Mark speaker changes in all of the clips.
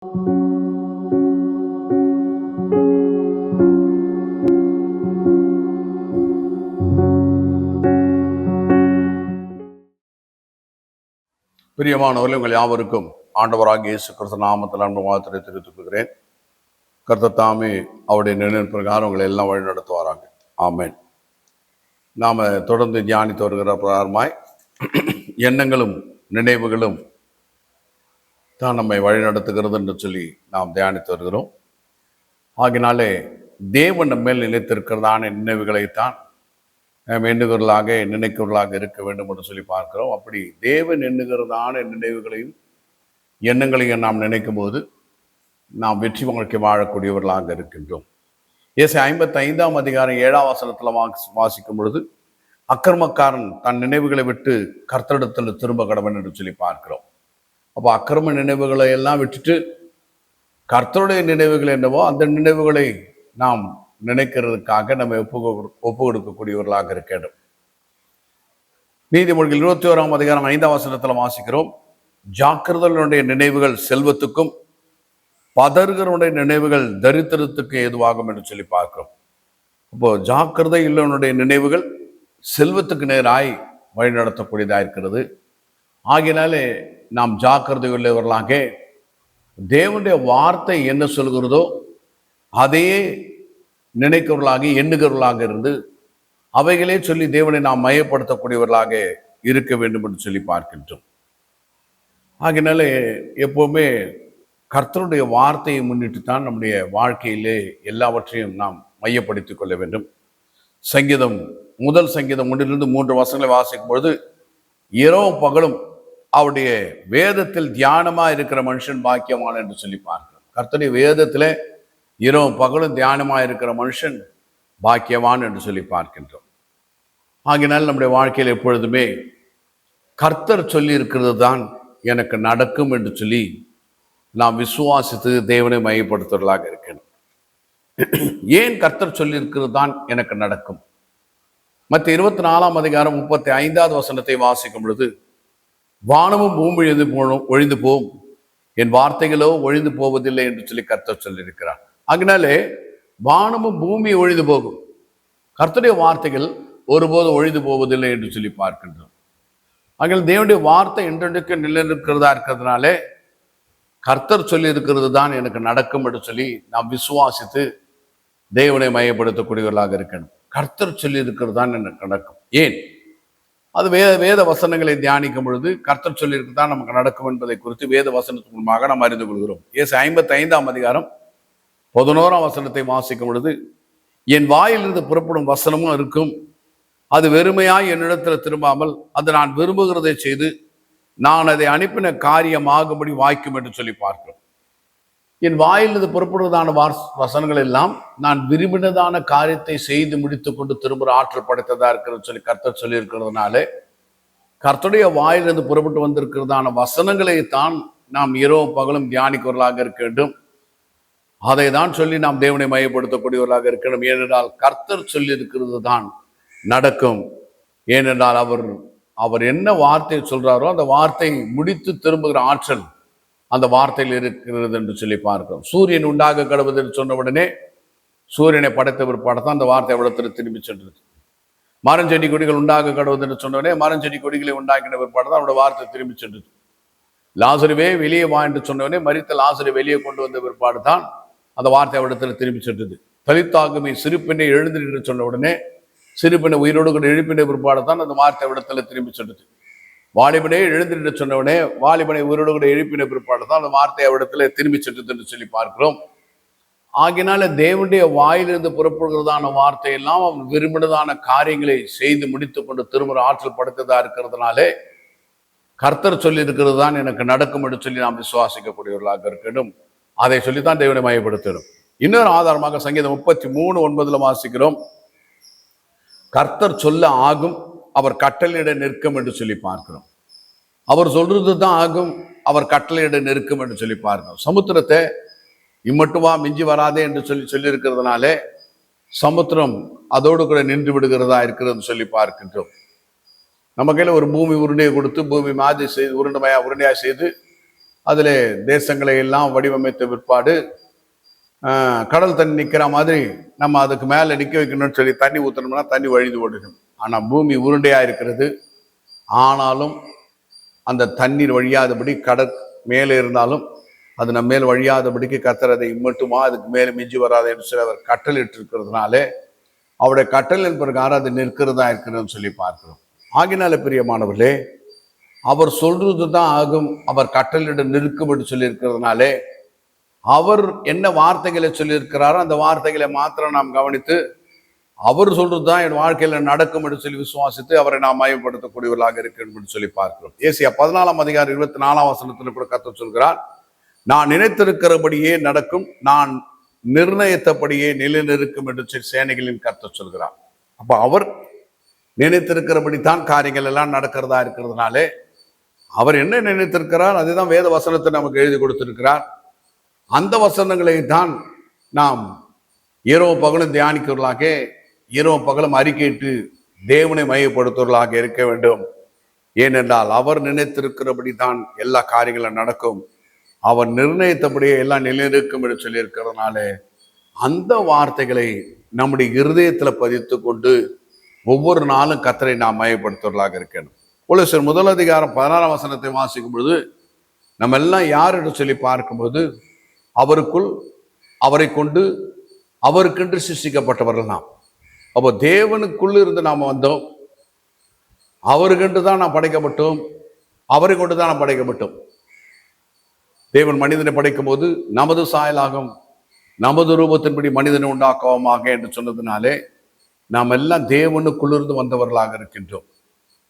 Speaker 1: பிரியமானவர்களே, உங்கள் யாவருக்கும் ஆண்டவராகிய இயேசு கிறிஸ்து நாமத்தில் அன்பு வாழ்த்துரை தெரிவித்துக் கொள்கிறேன். கர்த்தர் தாமே அவருடைய நினைவு பிரகாரம் உங்களை எல்லாம் வழி நடத்துவாராங்க. ஆமென். நாம் தொடர்ந்து தியானித்து வருகிற பிரகாரமாய் எண்ணங்களும் நினைவுகளும் தான் நம்மை வழி நடத்துகிறது என்று சொல்லி நாம் தியானித்து வருகிறோம். ஆகினாலே தேவன் நம்ம மேல் நிலைத்திருக்கிறதான நினைவுகளைத்தான் நாம் எண்ணுகிறவர்களாக நினைக்கிறவர்களாக இருக்க வேண்டும் என்று சொல்லி பார்க்கிறோம். அப்படி தேவன் எண்ணுகிறதான நினைவுகளையும் எண்ணங்களையும் நாம் நினைக்கும் போது நாம் வெற்றி வாழ்க்கை வாழக்கூடியவர்களாக இருக்கின்றோம். ஏசாயா 55 அதிகாரம் 7ஆம் வசனத்தில் வாசிக்கும் பொழுது, அக்கிரமக்காரன் தன் நினைவுகளை விட்டு கர்த்தரிடத்தில் திரும்ப கடவன் என்று சொல்லி பார்க்கிறோம். அப்போ அக்கிரம நினைவுகளை எல்லாம் விட்டுட்டு கர்த்தருடைய நினைவுகள் என்னவோ அந்த நினைவுகளை நாம் நினைக்கிறதுக்காக நம்ம ஒப்பு கொடுக்கக்கூடியவர்களாக இருக்க வேண்டும். நீதிமொழிகள் 21ஆம் அதிகாரம் 5ஆம் வசனத்தில் வாசிக்கிறோம், ஜாக்கிரதையுடைய நினைவுகள் செல்வத்துக்கும் பதறுகளுடைய நினைவுகள் தரித்திரத்துக்கு ஏதுவாகும் என்று சொல்லி பார்க்கிறோம். அப்போ ஜாக்கிரதை இல்லவனுடைய நினைவுகள் செல்வத்துக்கு நேராய் வழிநடத்தக்கூடியதாக இருக்கிறது. ஆகினாலே நாம் ஜாக்கிரதை உள்ளவர்களாக தேவனுடைய வார்த்தை என்ன சொல்கிறதோ அதையே நினைக்கிறவர்களாக எண்ணுகிறவர்களாக இருந்து அவைகளே சொல்லி தேவனை நாம் மையப்படுத்தக்கூடியவர்களாக இருக்க வேண்டும் என்று சொல்லி பார்க்கின்றோம். ஆகினாலே எப்பவுமே கர்த்தருடைய வார்த்தையை முன்னிட்டு தான் நம்முடைய வாழ்க்கையிலே எல்லாவற்றையும் நாம் மையப்படுத்திக் கொள்ள வேண்டும். சங்கீதம் 1 3 வசனங்களை வாசிக்கும் பொழுது, இரவும் பகலும் அவருடைய வேதத்தில் தியானமா இருக்கிற மனுஷன் பாக்கியமான என்று சொல்லி பார்க்கிறோம். கர்த்தருடைய வேதத்துல இரவும் பகலும் தியானமா இருக்கிற மனுஷன் பாக்கியவான் என்று சொல்லி பார்க்கின்றோம். ஆகினால் நம்முடைய வாழ்க்கையில் எப்பொழுதுமே கர்த்தர் சொல்லி இருக்கிறது தான் எனக்கு நடக்கும் என்று சொல்லி நாம் விசுவாசித்து தேவனை மையப்படுத்துவர்களாக இருக்கணும். ஏன் கர்த்தர் சொல்லி இருக்கிறது தான் எனக்கு நடக்கும்? மத்திய 24ஆம் அதிகாரம் 35வது வசனத்தை வாசிக்கும் பொழுது, வானமும் பூமி ஒழிந்து போம், என் வார்த்தைகளோ ஒழிந்து போவதில்லை என்று சொல்லி கர்த்தர் சொல்லியிருக்கிறார். அதனாலே வானமும் பூமி ஒழிந்து போகும், கர்த்தருடைய வார்த்தைகள் ஒருபோதும் ஒழிந்து போவதில்லை என்று சொல்லி பார்க்கின்றோம். ஆகினால் தேவனுடைய வார்த்தை என்றென்றைக்கு நிலைநிற்கிறதா இருக்கிறதுனாலே கர்த்தர் சொல்லி இருக்கிறது தான் எனக்கு நடக்கும் என்று சொல்லி நாம் விசுவாசித்து தேவனை மையப்படுத்தக்கூடியவர்களாக இருக்கணும். கர்த்தர் சொல்லி இருக்கிறது தான் எனக்கு நடக்கும். ஏன்? அது வேத வசனங்களை தியானிக்கும் பொழுது கர்த்தர் சொல்லி இருக்கிறது நமக்கு நடக்கும் என்பதை குறித்து வேத வசனத்தின் மூலமாக நாம் அறிந்து கொள்கிறோம். ஏசாயா 55ஆம் அதிகாரம் 11ஆம் வசனத்தை வாசிக்கும் பொழுது, என் வாயிலிருந்து புறப்படும் வசனமும் இருக்கும், அது வெறுமையாய் என்னிடத்தில் திரும்பாமல் அது நான் விரும்புகிறதை செய்து நான் அதை அனுப்பின காரியமாகும்படி வாய்க்கும் என்று சொல்லி பார்க்கிறோம். என் வாயிலிருந்து புறப்படுவதான வசனங்கள் எல்லாம் நான் விரும்பினதான காரியத்தை செய்து முடித்து கொண்டு திரும்புகிற ஆற்றல் படைத்ததா இருக்கிறது சொல்லி கர்த்தர் சொல்லி இருக்கிறதுனாலே கர்த்தருடைய வாயிலிருந்து புறப்பட்டு வந்திருக்கிறதான வசனங்களை தான் நாம் இரவும் பகலும் தியானிக்கிறவர்களாக இருக்க வேண்டும். அதை தான் சொல்லி நாம் தேவனை மையப்படுத்தக்கூடியவர்களாக இருக்கணும். ஏனென்றால் கர்த்தர் சொல்லி இருக்கிறது தான் நடக்கும். ஏனென்றால் அவர் என்ன வார்த்தையை சொல்றாரோ அந்த வார்த்தை முடித்து திரும்புகிற ஆற்றல் அந்த வார்த்தையில் இருக்கிறது என்று சொல்லி பார்க்கிறோம். சூரியன் உண்டாக கடவுது என்று சொன்ன உடனே சூரியனை படைத்த பிற்பாடுதான் அந்த வார்த்தை எவ்வளவு திரும்பி சென்றது. மரஞ்செடி கொடிகள் உண்டாக கடவுது என்று சொன்ன உடனே மரஞ்செடி கொடிகளை உண்டாக்கின பிற்பாடுதான் அவருடைய வார்த்தை திரும்பி சென்றது. லாசருவே வெளியே வா என்று சொன்னவனே மரித்த லாசரை வெளியே கொண்டு வந்த பிற்பாடு தான் அந்த வார்த்தை அவரிடத்தில் திரும்பி சென்றது. தலித்தாகுமே சிறுப்பெண்ணை எழுந்து என்று சொன்ன உடனே சிறுப்பெண்ணை உயிரோடு கூட எழுப்பின பிற்பாடு தான் அந்த வார்த்தை அவரிடத்தில் திரும்பி சென்றது. வாலிபனே எழுந்து என்று சொன்னவனே வாலிபனை உயிரோடு கூட எழுப்பின பிற்பாடு தான் அந்த வார்த்தை அவரிடத்துல திரும்பி சென்றது என்று சொல்லி பார்க்கிறோம். ஆகினால தேவனுடைய வாயிலிருந்து புறப்படுகிறதான வார்த்தை எல்லாம் அவன் விரும்பினதான காரியங்களை செய்து முடித்து கொண்டு திரும்ப ஆற்றல் படுத்ததா இருக்கிறதுனாலே கர்த்தர் சொல்லி இருக்கிறது தான் எனக்கு நடக்கும் என்று சொல்லி நாம் விசுவாசிக்கக்கூடியவர்களாக இருக்கணும். அதை சொல்லித்தான் தேவனை மையப்படுத்தணும். இன்னொரு ஆதாரமாக சங்கீதம் 33:9 வாசிக்கிறோம், கர்த்தர் சொல்ல ஆகும், அவர் கட்டளையிட நிற்கும் என்று சொல்லி பார்க்கிறோம். அவர் சொல்றது தான் ஆகும், அவர் கட்டளையிட நிற்கும் என்று சொல்லி பார்க்கிறோம். சமுத்திரத்தை இம்மட்டுவா மிஞ்சி வராதே என்று சொல்லி இருக்கிறதுனாலே சமுத்திரம் அதோடு கூட நின்று விடுகிறதா இருக்கிறது சொல்லி பார்க்கின்றோம். நம்ம கையில ஒரு பூமி உருண்டையை கொடுத்து பூமி மாதிரி செய்து உருண்டையா செய்து அதில் தேசங்களை எல்லாம் வடிவமைத்த பிற்பாடு கடல் தண்ணி நிற்கிற மாதிரி நம்ம அதுக்கு மேலே நிற்க வைக்கணும்னு சொல்லி தண்ணி ஊற்றணும்னா தண்ணி வழிந்து ஓடுகும். ஆனால் பூமி உருண்டையாக இருக்கிறது. ஆனாலும் அந்த தண்ணீர் வழியாதபடி கடல் மேலே இருந்தாலும் அது நம்ம மேல் வழியாதபடிக்கு கர்த்தர் இம்மட்டுமா அதுக்கு மேலே மிஞ்சி வராது என்று சொல்லி அவர் கட்டளிட்டு இருக்கிறதுனாலே அவருடைய கட்டளின் பிரகாரம் அது நிற்கிறதா இருக்கிறதுன்னு சொல்லி பார்க்கிறோம். ஆகினால பிரியமானவர்களே, அவர் சொல்றது தான் ஆகும். அவர் கட்டளிட நிற்கும் என்று சொல்லி இருக்கிறதுனாலே அவர் என்ன வார்த்தைகளை சொல்லியிருக்கிறாரோ அந்த வார்த்தைகளை மாத்திரம் நாம் கவனித்து அவர் சொல்றது தான் என் வாழ்க்கையில நடக்கும் என்று சொல்லி விசுவாசித்து அவரை நாம் மயப்படுத்தக்கூடியவர்களாக இருக்கிறோம் என்று சொல்லி பார்க்கிறோம். ஏசியா 14:24 கூட கர்த்தர் சொல்கிறார், நான் நினைத்திருக்கிறபடியே நடக்கும், நான் நிர்ணயித்தபடியே நிலைநிற்கும் என்று சொல்லி சேனைகளின் கர்த்தர் சொல்கிறார். அப்ப அவர் நினைத்திருக்கிறபடித்தான் காரியங்கள் எல்லாம் நடக்கிறதா இருக்கிறதுனாலே அவர் என்ன நினைத்திருக்கிறார் அதுதான் வேத வசனத்தை நமக்கு எழுதி கொடுத்திருக்கிறார். அந்த வசனங்களை தான் நாம் இரவு பகலும் தியானிக்கிறவர்களாக, இரவு பகலும் அறிக்கையிட்டு தேவனை மையப்படுத்துவர்களாக இருக்க வேண்டும். ஏனென்றால் அவர் நினைத்திருக்கிறபடி தான் எல்லா காரியங்களும் நடக்கும், அவர் நிர்ணயித்தபடியே எல்லாம் நிலைநிற்கும் என்று சொல்லி இருக்கிறதுனால அந்த வார்த்தைகளை நம்முடைய இருதயத்தில் பதித்து கொண்டு ஒவ்வொரு நாளும் கர்த்தரை நாம் மையப்படுத்துவர்களாக இருக்கணும். கொலோசியர் 1:16 வாசிக்கும் பொழுது நம்ம எல்லாம் யார் என்று சொல்லி பார்க்கும்போது அவருக்குள், அவரை கொண்டு, அவருக்கென்று சிருஷ்டிக்கப்பட்டவர்கள் நாம். அப்போ தேவனுக்குள் இருந்து நாம் வந்தோம், அவருக்கென்று தான் நாம் படைக்கப்பட்டோம், அவரை கொண்டு தான் நாம் படைக்கப்பட்டோம். தேவன் மனிதனை படைக்கும் போது நமது சாயலாகும், நமது ரூபத்தின்படி மனிதனை உண்டாக்குவோமாக என்று சொன்னதுனாலே நாம் எல்லாம் தேவனுக்குள்ளிருந்து வந்தவர்களாக இருக்கின்றோம்.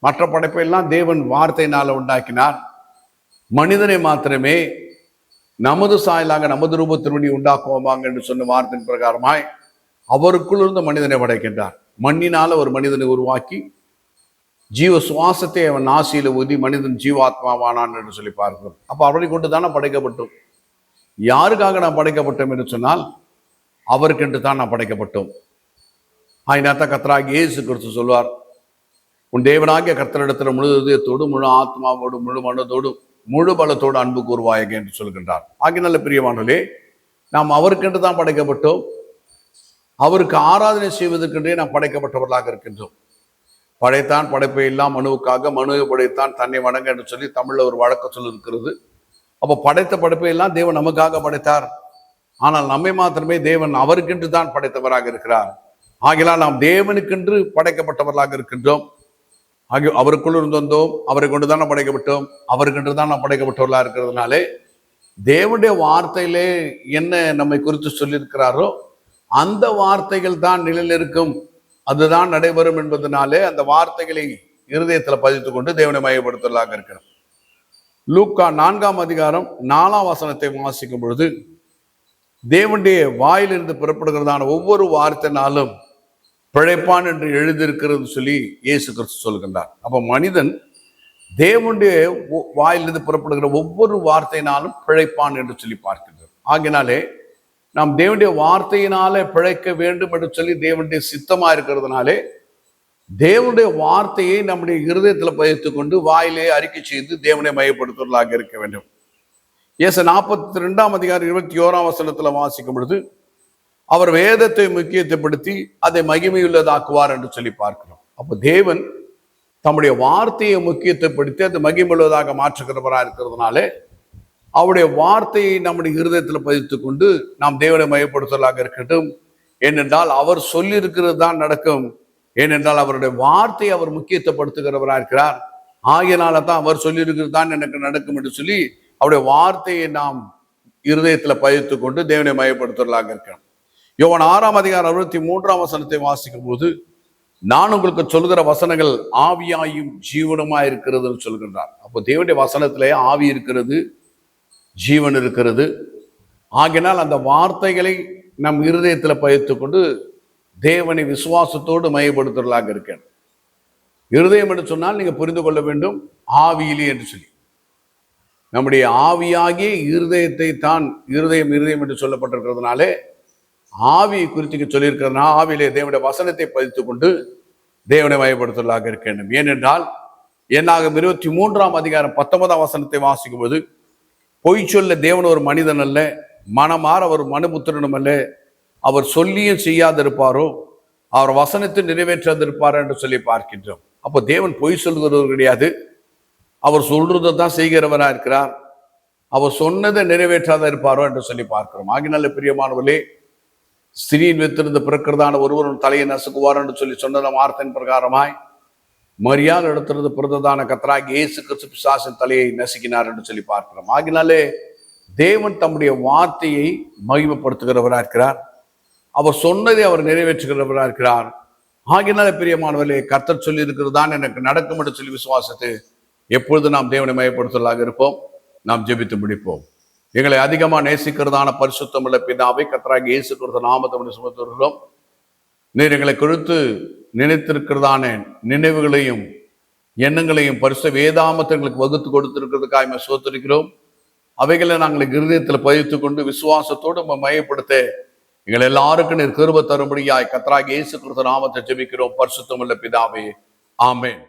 Speaker 1: மற்ற படைப்பை எல்லாம் தேவன் வார்த்தையினால உண்டாக்கினார். மனிதனை மாத்திரமே நமது சாயலாக நமது ரூபத்தின்படி உண்டாக்குவோமாக என்று சொன்ன வார்த்தையின் பிரகாரமாய் அவருக்குள்ளிருந்து மனிதனை படைக்கின்றார். மண்ணினால ஒரு மனிதனை உருவாக்கி ஜீவ சுவாசத்தை அவன் நாசியில ஊதி மனிதன் ஜீவாத்மாவானான் என்று சொல்லி பார்க்கிறோம். அப்ப அவரை கொண்டு தானே படைக்கப்பட்டோம். யாருக்காக நாம் படைக்கப்பட்டோம் என்று சொன்னால் அவருக்கென்று தான் நாம் படைக்கப்பட்டோம். ஆயினாத்தான் கர்த்தராகிய இயேசு கிறிஸ்து சொல்வார், உன் தேவனாகிய கர்த்தரிடத்துல முழு இதயத்தோடு, முழு ஆத்மாவோடு, முழு மனதோடு, முழு பலத்தோடு அன்பு கூறுவாயக என்று சொல்கின்றார். ஆகினால பிரியமானவர்களே, நாம் அவருக்கென்று தான் படைக்கப்பட்டோம். அவருக்கு ஆராதனை செய்வதற்கென்றே நாம் படைக்கப்பட்டவர்களாக இருக்கின்றோம். படைத்தான் படைப்பை எல்லாம் மனுவுக்காக, மனுவை படைத்தான் தன்னை வணங்க என்று சொல்லி தமிழ்ல ஒரு வழக்க சொல் இருக்கிறது. அப்போ படைத்த படைப்பை எல்லாம் தேவன் நமக்காக படைத்தார். ஆனால் நம்மை மாத்திரமே தேவன் அவருக்கென்று தான் படைத்தவராக இருக்கிறார். ஆகினால் நாம் தேவனுக்கென்று படைக்கப்பட்டவர்களாக இருக்கின்றோம். அவருக்குள் இருந்து வந்தோம், அவரை கொண்டுதானே படைக்கப்பட்டோம், அவருக்கென்று தான் நாம் படைக்கப்பட்டவர்களாக இருக்கிறதுனாலே தேவனுடைய வார்த்தையிலே என்ன நம்மை குறித்து சொல்லியிருக்கிறாரோ அந்த வார்த்தைகள் தான் நிலைநிற்கும், அதுதான் நடைபெறும் என்பதனாலே அந்த வார்த்தைகளை இருதயத்தில் பதித்துக் கொண்டு தேவனை மையப்படுத்துவதாக இருக்கிறோம். லூக்கா 4:4 வாசிக்கும் பொழுது தேவனுடைய வாயிலிருந்து புறப்படுகிறதான ஒவ்வொரு வார்த்தைனாலும் பிழைப்பான் என்று எழுதியிருக்கிறது சொல்லி இயேசு கிறிஸ்து சொல்கின்றார். அப்ப மனிதன் தேவனுடைய வாயிலிருந்து புறப்படுகிற ஒவ்வொரு வார்த்தையினாலும் பிழைப்பான் என்று சொல்லி பார்க்கின்றார். ஆகினாலே நாம் தேவனுடைய வார்த்தையினாலே பிழைக்க வேண்டும் என்று சொல்லி தேவனுடைய சித்தமா இருக்கிறதுனாலே தேவனுடைய வார்த்தையை நம்முடைய இருதயத்தில் பதித்துக் கொண்டு வாயிலே அறிக்கை செய்து தேவனை மையப்படுத்துவதாக இருக்க வேண்டும். ஏசாயா 42:21 வாசிக்கும் பொழுது அவர் வேதத்தை முக்கியத்துவப்படுத்தி அதை மகிமையுள்ளதாக்குவார் என்று சொல்லி பார்க்கிறோம். அப்போ தேவன் தம்முடைய வார்த்தையை முக்கியத்துவப்படுத்தி அதை மகிமையுள்ளதாக மாற்றுகிறவராக இருக்கிறதுனாலே அவருடைய வார்த்தையை நம்முடைய இருதயத்தில் பதித்துக் கொண்டு நாம் தேவனை மையப்படுத்துவதாக இருக்கட்டும். ஏனென்றால் அவர் சொல்லி இருக்கிறது தான் நடக்கும். ஏனென்றால் அவருடைய வார்த்தையை அவர் முக்கியத்துவப்படுத்துகிறவராக இருக்கிறார். ஆகியனால தான் அவர் சொல்லியிருக்கிறது தான் எனக்கு நடக்கும் என்று சொல்லி அவருடைய வார்த்தையை நாம் இருதயத்தில் பதித்துக் கொண்டு தேவனை மையப்படுத்துவதாக இருக்கிறோம். யோவான் 6:63 வாசிக்கும் போது நான் உங்களுக்கு சொல்கிற வசனங்கள் ஆவியாயும் ஜீவனுமாய் இருக்கிறதுன்னு சொல்கின்றார். அப்போ தேவனுடைய வசனத்திலே ஆவி இருக்கிறது, ஜீவன் இருக்கிறது. ஆகினால் அந்த வார்த்தைகளை நம் இருதயத்தில் பதித்துக் கொண்டு தேவனை விசுவாசத்தோடு மையப்படுத்துவதாக இருக்கேன். இருதயம் என்று சொன்னால் நீங்க புரிந்து கொள்ள வேண்டும், ஆவியிலே என்று சொல்லி நம்முடைய ஆவியாகிய இருதயத்தை தான் இருதயம் என்று சொல்லப்பட்டிருக்கிறதுனாலே ஆவியை குறித்து சொல்லியிருக்கிறதுனா ஆவியிலே தேவனுடைய வசனத்தை பதித்துக் கொண்டு தேவனை மையப்படுத்துவதாக இருக்க வேண்டும். ஏனென்றால் என்னாகும் 23:19 வாசிக்கும் போது பொய் சொல்ல தேவன் ஒரு மனிதன் அல்ல, மனமாற அவர் மனுபுத்திரனும் அல்ல. அவர் சொல்லியும் செய்யாதிருப்பாரோ, அவர் வசனத்தை நிறைவேற்றாதிருப்பாரோ என்று சொல்லி பார்க்கின்றோம். அப்போ தேவன் பொய் சொல்கிறவர் கிடையாது, அவர் சொல்றதை தான் செய்கிறவராக இருக்கிறார். அவர் சொன்னதை நிறைவேற்றாத இருப்பாரோ என்று சொல்லி பார்க்கிறோம். ஆகினால பிரியமானவர்களே, ஸ்திரீயின் வித்திருந்து பிறக்கிறதான ஒருவரும் தலையை நசுக்குவார் என்று சொல்லி சொன்னத வார்த்தையின் பிரகாரமாய் மரியாள் இடத்திலிருந்து பிறந்ததான கர்த்தராகிய இயேசு கிறிஸ்து பிசாசின் தலையை நசுக்கினார் என்று சொல்லி பார்க்கிறோம். ஆகினாலே தேவன் தம்முடைய வார்த்தையை மகிமைப்படுத்துகிறவராக இருக்கிறார். அவர் சொன்னதை அவர் நிறைவேற்றுகிறவராக இருக்கிறார். ஆகினாலே பிரியமானவர்களே, கர்த்தர் சொல்லி இருக்கிறதான் எனக்கு நடக்கும் என்று சொல்லி விசுவாசத்தை எப்பொழுது நாம் தேவனை மையப்படுத்தலாக இருப்போம். நாம் ஜெபித்து முடிப்போம். எங்களை அதிகமாக நேசிக்கிறதான பரிசுத்தம் உள்ள பிதாவை, கர்த்தராகிய இயேசு கிறிஸ்து நாமத்தை சுமத்துகிறோம். நீர் எங்களை குறித்து நினைத்திருக்கிறதான நினைவுகளையும் எண்ணங்களையும் பரிசு வேதாமத்தங்களுக்கு வகுத்து கொடுத்திருக்கிறதுக்காக சோத்திருக்கிறோம். அவைகளை நாங்கள் இருதயத்தில் பதித்து கொண்டு விசுவாசத்தோடு மையப்படுத்த எங்கள் எல்லாருக்கும் நீர் கிருபை தரும்படியாய் கர்த்தராகிய இயேசு கிறிஸ்து நாமத்தை ஜெபிக்கிறோம். பரிசுத்தம் உள்ள பிதாவே, ஆமென்.